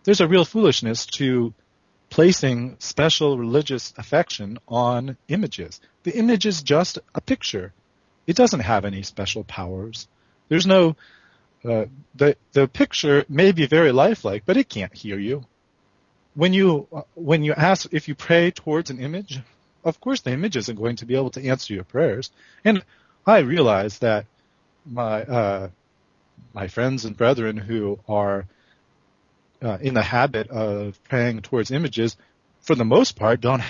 there's a real foolishness to placing special religious affection on images. The image is just a picture. It doesn't have any special powers. There's no, the picture may be very lifelike, but it can't hear you. When you ask, if you pray towards an image, of course the image isn't going to be able to answer your prayers. And I realize that my friends and brethren who are in the habit of praying towards images, for the most part, don't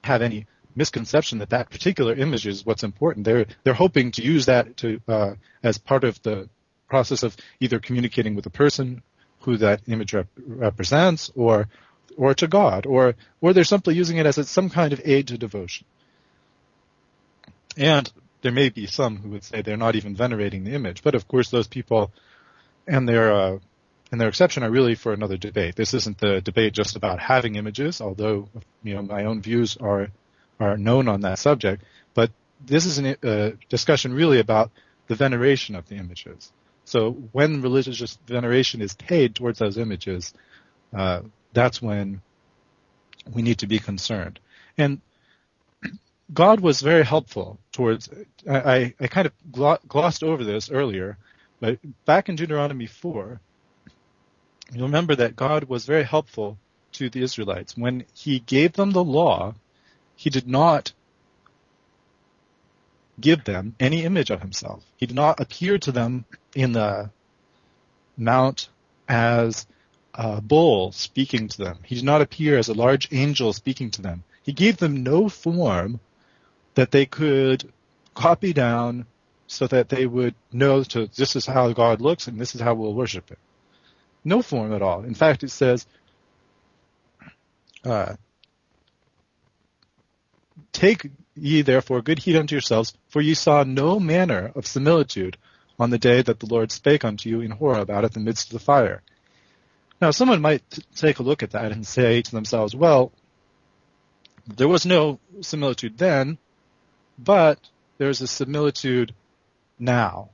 have any misconception that that particular image is what's important. They're hoping to use that to as part of the process of either communicating with the person who that image represents, or to God, or they're simply using it as some kind of aid to devotion. And there may be some who would say they're not even venerating the image, but of course those people and their exception are really for another debate. This isn't the debate just about having images, although my own views are known on that subject, but this is a discussion really about the veneration of the images. So when religious veneration is paid towards those images, that's when we need to be concerned. And God was very helpful towards, I kind of glossed over this earlier, but back in Deuteronomy 4, you'll remember that God was very helpful to the Israelites. When he gave them the law, he did not give them any image of himself. He did not appear to them in the mount as a bull speaking to them. He did not appear as a large angel speaking to them. He gave them no form that they could copy down so that they would know this is how God looks and this is how we'll worship him. No form at all. In fact, it says, take ye therefore good heed unto yourselves, for ye saw no manner of similitude on the day that the Lord spake unto you in Horeb out of the midst of the fire. Now, someone might take a look at that and say to themselves, well, there was no similitude then, but there's a similitude now.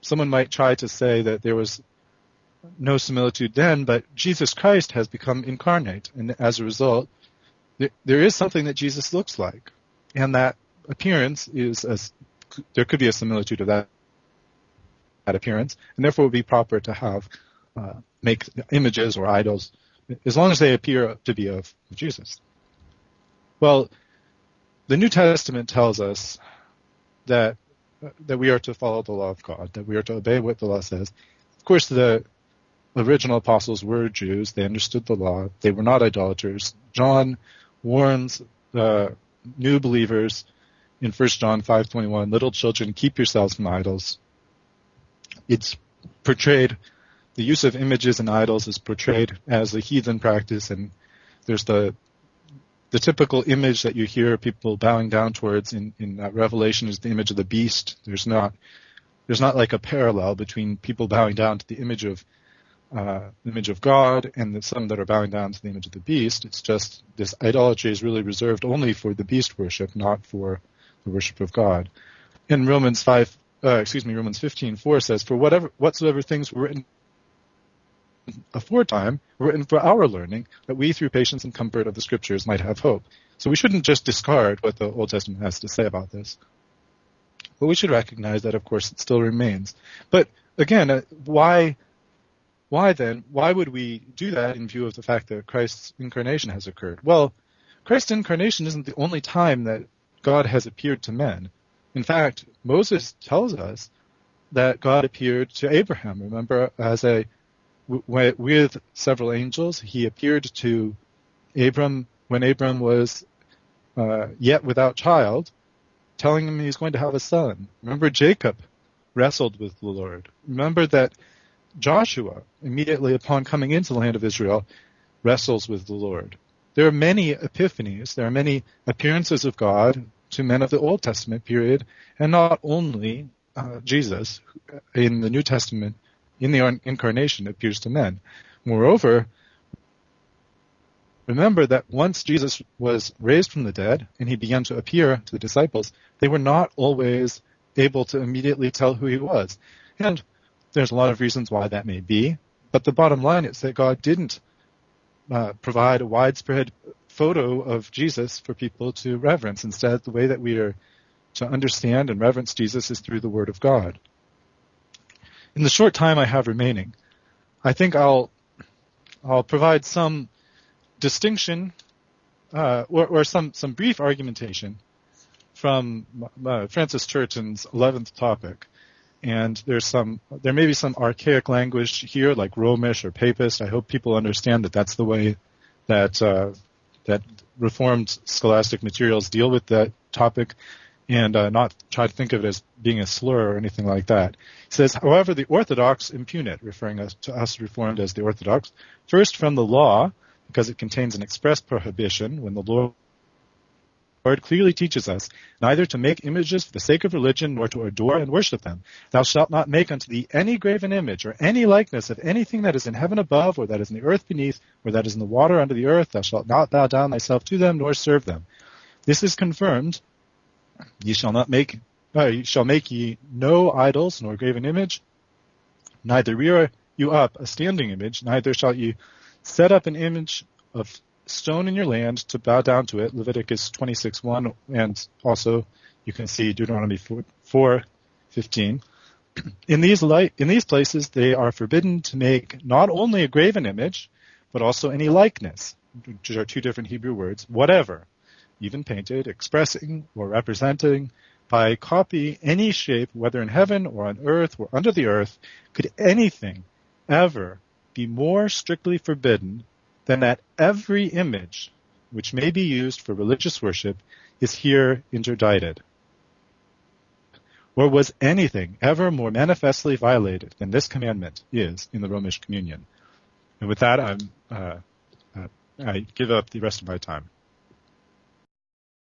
Someone might try to say that there was no similitude then, but Jesus Christ has become incarnate, and as a result, there is something that Jesus looks like, and that appearance there could be a similitude of that appearance, and therefore it would be proper to have make images or idols as long as they appear to be of Jesus. Well, the New Testament tells us that we are to follow the law of God, that we are to obey what the law says. Of course, the original apostles were Jews. They understood the law. They were not idolaters. John warns the new believers in 1 John 5:21, little children, keep yourselves from idols. It's portrayed, the use of images and idols is portrayed as a heathen practice, and there's the typical image that you hear people bowing down towards in that Revelation is the image of the beast. There's not like a parallel between people bowing down to the image of God and some that are bowing down to the image of the beast. It's just this idolatry is really reserved only for the beast worship, not for the worship of God. In Romans 15:4 says, for whatsoever things were written aforetime were written for our learning, that we through patience and comfort of the scriptures might have hope. So we shouldn't just discard what the Old Testament has to say about this. But we should recognize that, of course, it still remains. But again, why then? Why would we do that in view of the fact that Christ's incarnation has occurred? Well, Christ's incarnation isn't the only time that God has appeared to men. In fact, Moses tells us that God appeared to Abraham. Remember, with several angels, he appeared to Abram when Abram was yet without child, telling him he's going to have a son. Remember, Jacob wrestled with the Lord. Remember that Joshua, immediately upon coming into the land of Israel, wrestles with the Lord. There are many epiphanies, there are many appearances of God to men of the Old Testament period, and not only Jesus in the New Testament, in the incarnation, appears to men. Moreover, remember that once Jesus was raised from the dead and he began to appear to the disciples, they were not always able to immediately tell who he was. And there's a lot of reasons why that may be. But the bottom line is that God didn't provide a widespread photo of Jesus for people to reverence. Instead, the way that we are to understand and reverence Jesus is through the Word of God. In the short time I have remaining, I think I'll provide some distinction or some brief argumentation from Francis Turretin's 11th topic. And there may be some archaic language here, like Romish or Papist. I hope people understand that that's the way that Reformed scholastic materials deal with that topic, and not try to think of it as being a slur or anything like that. He says, however, the Orthodox impugn it, referring to us Reformed as the Orthodox, first from the law, because it contains an express prohibition when the Lord clearly teaches us neither to make images for the sake of religion nor to adore and worship them. Thou shalt not make unto thee any graven image or any likeness of anything that is in heaven above, or that is in the earth beneath, or that is in the water under the earth. Thou shalt not bow down thyself to them nor serve them. This is confirmed. Ye shall make ye no idols nor graven image, neither rear you up a standing image, neither shall you set up an image of stone in your land to bow down to it, Leviticus 26:1, and also you can see Deuteronomy 4:15. In these places they are forbidden to make not only a graven image, but also any likeness, which are two different Hebrew words, whatever, even painted, expressing or representing by copy any shape, whether in heaven or on earth or under the earth. Could anything ever be more strictly forbidden than that every image which may be used for religious worship is here interdicted? Or was anything ever more manifestly violated than this commandment is in the Romish communion? And with that, I give up the rest of my time.